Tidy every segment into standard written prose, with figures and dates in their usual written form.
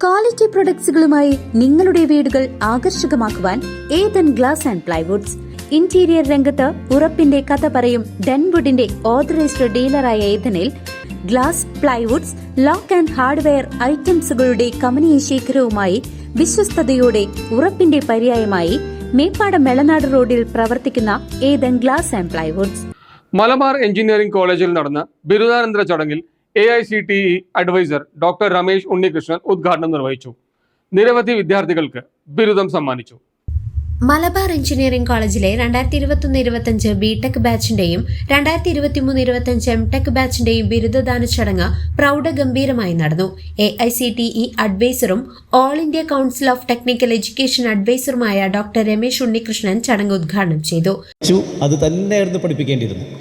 Quality പ്രൊഡക്ട്സുകളുമായി നിങ്ങളുടെ വീടുകൾ ആകർഷകമാക്കുവാൻ Ethan glass and plywoods. Interior രംഗത്ത് ഉറപ്പിന്റെ കഥ പറയും ഡെൻവുഡിന്റെ ഓതറൈസ്ഡ് ഡീലറായ ഏതനിൽ glass, plywoods, lock and hardware ഐറ്റംസുകളുടെ കമനീയ ശേഖരവുമായി വിശ്വസ്തയോടെ ഉറപ്പിന്റെ പര്യായമായി മേപ്പാടം മെളനാട് റോഡിൽ പ്രവർത്തിക്കുന്ന Ethan glass and plywoods. Malabar engineering കോളേജിൽ നടന്ന ബിരുദാനന്തര ചടങ്ങിൽ AICTE adviser doctor Ramesh Unnikrishnan ഉദ്ഘാടനം നിർവഹിച്ചു. നിരവധി വിദ്യാർത്ഥികൾക്ക് ബിരുദം സമ്മാനിച്ചു. മലബാർ എഞ്ചിനീയറിംഗ് കോളേജിലെ 2021-25 ബിടെക് ബാച്ചിന്റെയും 2023-25 എംടെക് ബാച്ചിന്റെയും ബിരുദദാന ചടങ്ങ് പ്രൗഢഗംഭീരമായി നടന്നു. AICTE അഡ്വൈസറും all India council of technical education അഡ്വൈസറുമായ ഡോക്ടർ രമേശ് ഉണ്ണികൃഷ്ണൻ ചടങ്ങ് ഉദ്ഘാടനം ചെയ്തു. അത് തന്നെയായിരുന്നു പഠിപ്പിക്കേണ്ടിയിരുന്നത്.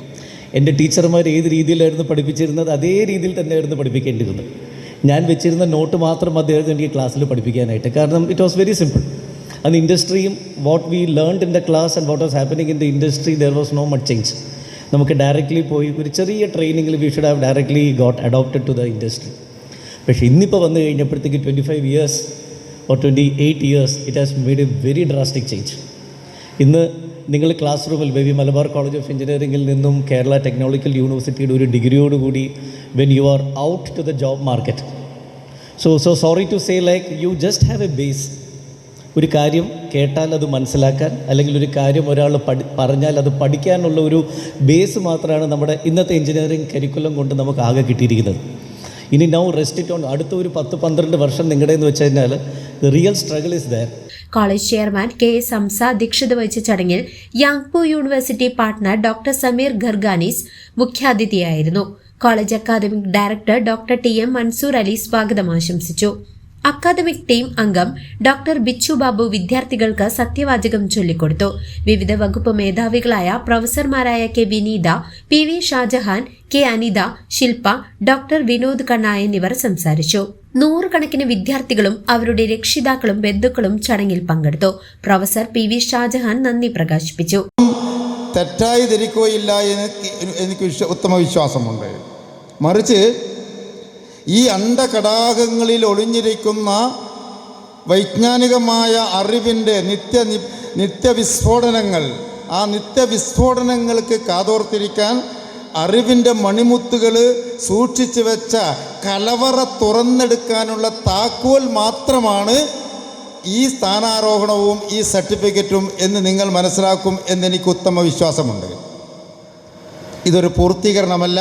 എൻ്റെ ടീച്ചർമാർ ഏത് രീതിയിലായിരുന്നു പഠിപ്പിച്ചിരുന്നത് അതേ രീതിയിൽ തന്നെയായിരുന്നു പഠിപ്പിക്കേണ്ടിയിരുന്നത്. ഞാൻ വെച്ചിരുന്ന നോട്ട് മാത്രം മതിയായിരുന്നു എനിക്ക് ക്ലാസ്സിൽ പഠിപ്പിക്കാനായിട്ട്. കാരണം it was very simple. And ഇൻഡസ്ട്രിയും what we learned in the class and what was happening in the industry there was no much change. നമുക്ക് ഡയറക്റ്റ്ലി പോയി ഒരു ചെറിയ ട്രെയിനിങ്ങിൽ we should have directly got adopted to the industry. പക്ഷേ ഇന്നിപ്പോൾ വന്നു കഴിഞ്ഞപ്പോഴത്തേക്ക് 25 years or 28 years it has made a very drastic change. ഇന്ന് നിങ്ങൾ ക്ലാസ് റൂമിൽ മലബാർ കോളേജ് ഓഫ് എഞ്ചിനീയറിംഗിൽ നിന്നും കേരള ടെക്നോളജിക്കൽ യൂണിവേഴ്സിറ്റിയുടെ ഒരു ഡിഗ്രിയോടുകൂടി when you are out to the job market. So sorry to say like you just have a base. ഒരു കാര്യം കേട്ടാൽ അത് മനസ്സിലാക്കാൻ, അല്ലെങ്കിൽ ഒരു കാര്യം ഒരാൾ പറഞ്ഞാൽ അത് പഠിക്കാനുള്ള ഒരു ബേസ് മാത്രമാണ് നമ്മുടെ ഇന്നത്തെ എഞ്ചിനീയറിംഗ് കരിക്കുലം കൊണ്ട് നമുക്ക് ആകെ കിട്ടിയിരിക്കുന്നത്. ഇനി നൗ റെസ്റ്റ് ഇറ്റ് ഓൺ. അടുത്ത ഒരു 10-12 വർഷം നിങ്ങളുടെയെന്ന് വെച്ച് കഴിഞ്ഞാൽ the real struggle is there. College chairman KS Hamza അധ്യക്ഷത വഹിച്ച ചടങ്ങിൽ യാങ്പോ യൂണിവേഴ്സിറ്റി പാർട്ണർ ഡോക്ടർ സമീർ ഖർഗാനിസ് മുഖ്യാതിഥിയായിരുന്നു. College academic director doctor TM Mansoor Ali സ്വാഗതം ആശംസിച്ചു. അക്കാദമിക് ടീം അംഗം ഡോക്ടർ ബിച്ചു ബാബു വിദ്യാർത്ഥികൾക്ക് സത്യവാചകം ചൊല്ലിക്കൊടുത്തു. വിവിധ വകുപ്പ് മേധാവികളായ പ്രൊഫസർമാരായ K Vineetha, PV Shajahan, K Anitha, Shilpa, doctor Vinod Kanna എന്നിവർ സംസാരിച്ചു. 100 കണക്കിന് വിദ്യാർത്ഥികളും അവരുടെ രക്ഷിതാക്കളും ബന്ധുക്കളും ചടങ്ങിൽ പങ്കെടുത്തു. പ്രൊഫസർ PV ഷാജഹാൻ നന്ദി പ്രകാശിപ്പിച്ചു. തെറ്റായി ധരിക്കുകയില്ല എനിക്ക് ഉത്തമ വിശ്വാസമുണ്ട്. മറിച്ച് ഈ അണ്ഡകടാകങ്ങളിൽ ഒളിഞ്ഞിരിക്കുന്ന വൈജ്ഞാനികമായ അറിവിൻ്റെ നിത്യവിസ്ഫോടനങ്ങൾ, ആ നിത്യവിസ്ഫോടനങ്ങൾക്ക് കാതോർത്തിരിക്കാൻ അറിവിൻ്റെ മണിമുത്തുകൾ സൂക്ഷിച്ചു വെച്ച കലവറ തുറന്നെടുക്കാനുള്ള താക്കോൽ മാത്രമാണ് ഈ സ്ഥാനാരോഹണവും ഈ സർട്ടിഫിക്കറ്റും എന്ന് നിങ്ങൾ മനസ്സിലാക്കും എന്നെനിക്ക് ഉത്തമ വിശ്വാസമുണ്ട്. ഇതൊരു പൂർത്തീകരണമല്ല,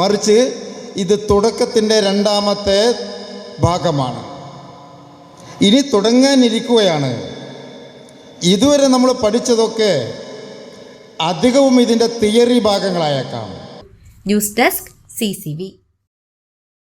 മറിച്ച് ഇത് തുടക്കത്തിൻ്റെ 2ാമത്തെ ഭാഗമാണ്. ഇനി തുടങ്ങാനിരിക്കുകയാണ്. ഇതുവരെ നമ്മൾ പഠിച്ചതൊക്കെ അധികവും ഇതിൻ്റെ തിയറി ഭാഗങ്ങളായേക്കാം. News desk CCV.